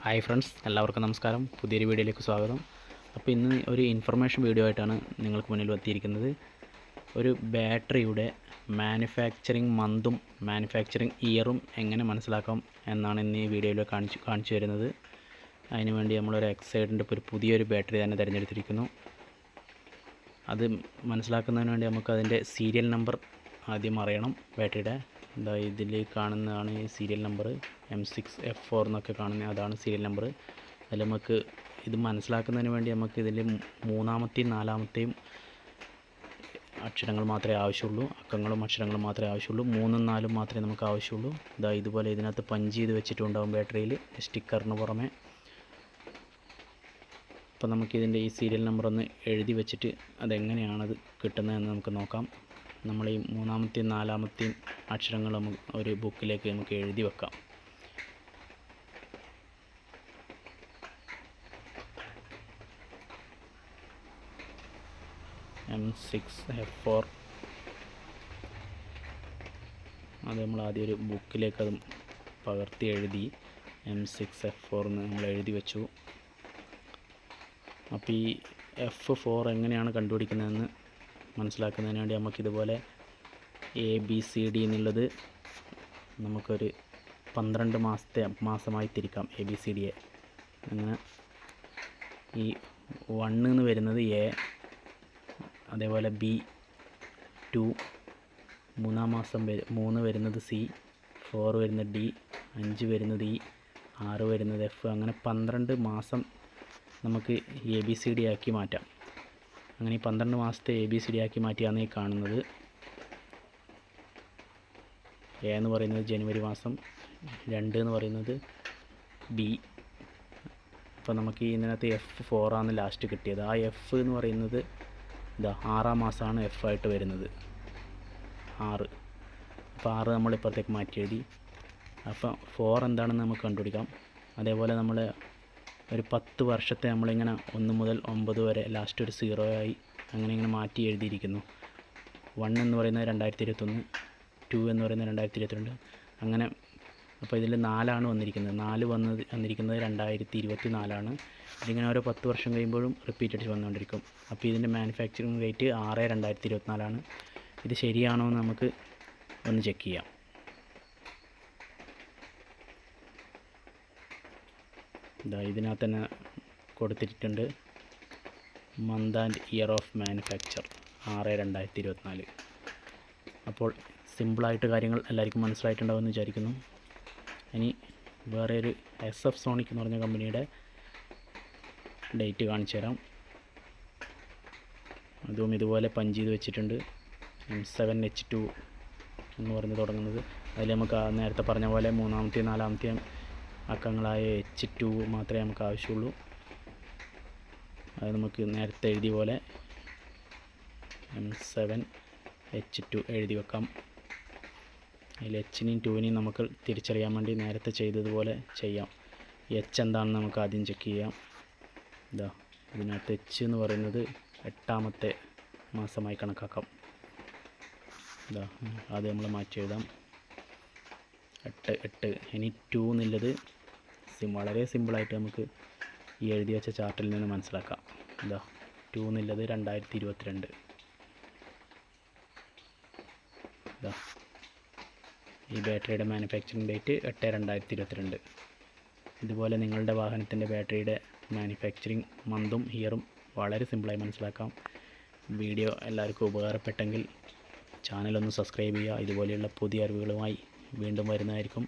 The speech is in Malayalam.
ഹായ് ഫ്രണ്ട്സ്, എല്ലാവർക്കും നമസ്കാരം. പുതിയൊരു വീഡിയോയിലേക്ക് സ്വാഗതം. അപ്പോൾ ഇന്ന് ഒരു ഇൻഫർമേഷൻ വീഡിയോ ആയിട്ടാണ് നിങ്ങൾക്ക് മുന്നിൽ എത്തിയിരിക്കുന്നത്. ഒരു ബാറ്ററിയുടെ മാനുഫാക്ചറിങ് മന്തും മാനുഫാക്ചറിങ് ഇയറും എങ്ങനെ മനസ്സിലാക്കാം എന്നാണ് ഇന്ന് ഈ വീഡിയോയിൽ കാണിച്ചു വരുന്നത്. അതിനുവേണ്ടി നമ്മളൊരു എക്സൈഡിൻ്റെ ഒരു പുതിയൊരു ബാറ്ററി തന്നെ തിരഞ്ഞെടുത്തിരിക്കുന്നു. അത് മനസ്സിലാക്കുന്നതിന് വേണ്ടി നമുക്ക് അതിൻ്റെ സീരിയൽ നമ്പർ ആദ്യം അറിയണം. ബാറ്ററിയുടെ ഇതിൽ കാണുന്നതാണ് ഈ സീരിയൽ നമ്പർ. M6F4 എന്നൊക്കെ കാണുന്ന അതാണ് സീരിയൽ നമ്പർ. അതിൽ നമുക്ക് ഇത് മനസ്സിലാക്കുന്നതിന് വേണ്ടി നമുക്ക് ഇതിൽ മൂന്നാമത്തെയും നാലാമത്തെയും അക്ഷരങ്ങൾ മാത്രമേ ആവശ്യമുള്ളൂ. അക്കങ്ങളും അക്ഷരങ്ങളും മാത്രമേ ആവശ്യമുള്ളൂ. 3ഉം 4ഉം മാത്രമേ നമുക്ക് ആവശ്യമുള്ളൂ. ഇതുപോലെ ഇതിനകത്ത് പഞ്ച് ചെയ്ത് വെച്ചിട്ടുണ്ടാകും ബാറ്ററിയിൽ, സ്റ്റിക്കറിന് പുറമെ. അപ്പോൾ നമുക്കിതിൻ്റെ ഈ സീരിയൽ നമ്പർ ഒന്ന് എഴുതി വെച്ചിട്ട് അതെങ്ങനെയാണത് കിട്ടുന്നതെന്ന് നമുക്ക് നോക്കാം. നമ്മൾ ഈ മൂന്നാമത്തെയും നാലാമത്തെയും അക്ഷരങ്ങൾ ഒരു ബുക്കിലേക്ക് നമുക്ക് എഴുതി വെക്കാം. M6F4 അത് നമ്മൾ ആദ്യം ഒരു ബുക്കിലേക്ക് അത് പകർത്തി എഴുതി M6F4 എന്ന് നമ്മൾ എഴുതി വെച്ചു. അപ്പോൾ ഈ F4 എങ്ങനെയാണ് കണ്ടുപിടിക്കുന്നതെന്ന് മനസ്സിലാക്കുന്നതിന് വേണ്ടി നമുക്കിതുപോലെ ABCD എന്നുള്ളത് നമുക്കൊരു 12 മാസമായി തിരിക്കാം. ABCDയെ അങ്ങനെ ഈ 1 എന്ന് വരുന്നത് A, അതേപോലെ B, 2, 3 മാസം 3 വരുന്നത് C, 4 വരുന്നത് D, 5 വരുന്നത് E, 6 വരുന്നത് F. അങ്ങനെ 12 മാസം നമുക്ക് ABCD ആക്കി മാറ്റാം. അങ്ങനെ ഈ 12 മാസത്തെ ABCD ആക്കി മാറ്റിയാണ് ഈ കാണുന്നത്. A എന്ന് പറയുന്നത് ജനുവരി മാസം, 2 എന്ന് പറയുന്നത് B. അപ്പോൾ നമുക്ക് ഇതിനകത്ത് F4 ആണ് ലാസ്റ്റ് കിട്ടിയത്. ആ F എന്ന് പറയുന്നത് 6-ാം മാസമാണ് F ആയിട്ട് വരുന്നത്, 6. അപ്പോൾ 6 നമ്മൾ ഇപ്പുറത്തേക്ക് മാറ്റി എഴുതി. അപ്പോൾ 4 എന്താണെന്ന് നമുക്ക് കണ്ടുപിടിക്കാം. അതേപോലെ നമ്മൾ ഒരു 10 വർഷത്തെ നമ്മളിങ്ങനെ 1 മുതൽ 9 വരെ ലാസ്റ്റ് ഒരു 0 ആയി അങ്ങനെ മാറ്റി എഴുതിയിരിക്കുന്നു. 1 എന്ന് പറയുന്നത് 2021, 2 എന്ന് പറയുന്നത് 2022, അങ്ങനെ. അപ്പോൾ ഇതിൽ 4 വന്നിരിക്കുന്നത്. 4 വന്നിരിക്കുന്നത് 2024. ഇതിങ്ങനെ ഓരോ 10 വർഷം കഴിയുമ്പോഴും റിപ്പീറ്റ് അടിച്ച് വന്നുകൊണ്ടിരിക്കും. അപ്പോൾ ഇതിൻ്റെ മാനുഫാക്ചറിങ് ഡേറ്റ് 6/2024. ഇത് ശരിയാണോ എന്ന് നമുക്ക് ഒന്ന് ചെക്ക് ചെയ്യാം. ഇതിനകത്ത് തന്നെ കൊടുത്തിട്ടുണ്ട് month and year of manufacture 6/2024. അപ്പോൾ സിമ്പിളായിട്ട് കാര്യങ്ങൾ എല്ലാവർക്കും മനസ്സിലായിട്ടുണ്ടാവുമെന്ന് വിചാരിക്കുന്നു. ഇനി വേറെ ഒരു SF സോണിക് എന്ന് പറഞ്ഞ കമ്പനിയുടെ ഡേറ്റ് കാണിച്ചു തരാം. അതും ഇതുപോലെ പഞ്ച് ചെയ്ത് വെച്ചിട്ടുണ്ട്. M7H2 എന്ന് പറഞ്ഞ് തുടങ്ങുന്നത്. അതിൽ നമുക്ക് നേരത്തെ പറഞ്ഞ പോലെ മൂന്നാമത്തെയും നാലാമത്തെയും അക്കങ്ങളായ H2 മാത്രമേ നമുക്ക് ആവശ്യമുള്ളൂ. അത് നമുക്ക് നേരത്തെ എഴുതിയ പോലെ M7H2 എഴുതി വെക്കാം. അതിൽ H-നെയും 2-നെയും നമുക്ക് തിരിച്ചറിയാൻ വേണ്ടി നേരത്തെ ചെയ്തതുപോലെ ചെയ്യാം. H എന്താണെന്ന് നമുക്ക് ആദ്യം ചെക്ക് ചെയ്യാം. ഇതിനകത്ത് H എന്ന് പറയുന്നത് 8-ാമത്തെ മാസമായി കണക്കാക്കാം. അത് നമ്മൾ മാറ്റി എഴുതാം, 8. ഇനി 2 എന്നുള്ളത് വളരെ സിമ്പിളായിട്ട് നമുക്ക് ഈ എഴുതി വെച്ച ചാർട്ടിൽ നിന്ന് മനസ്സിലാക്കാം. 2 എന്നുള്ളത് 2022. ഈ ബാറ്ററിയുടെ മാനുഫാക്ചറിങ് ഡേറ്റ് 8/2022. ഇതുപോലെ നിങ്ങളുടെ വാഹനത്തിൻ്റെ ബാറ്ററിയുടെ മാനുഫാക്ചറിങ് മന്തും ഇയറും വളരെ സിമ്പിളായി മനസ്സിലാക്കാം. വീഡിയോ എല്ലാവർക്കും ഉപകാരപ്പെട്ടെങ്കിൽ ചാനലൊന്ന് സബ്സ്ക്രൈബ് ചെയ്യുക. ഇതുപോലെയുള്ള പുതിയ അറിവുകളുമായി വീണ്ടും വരുന്നതായിരിക്കും.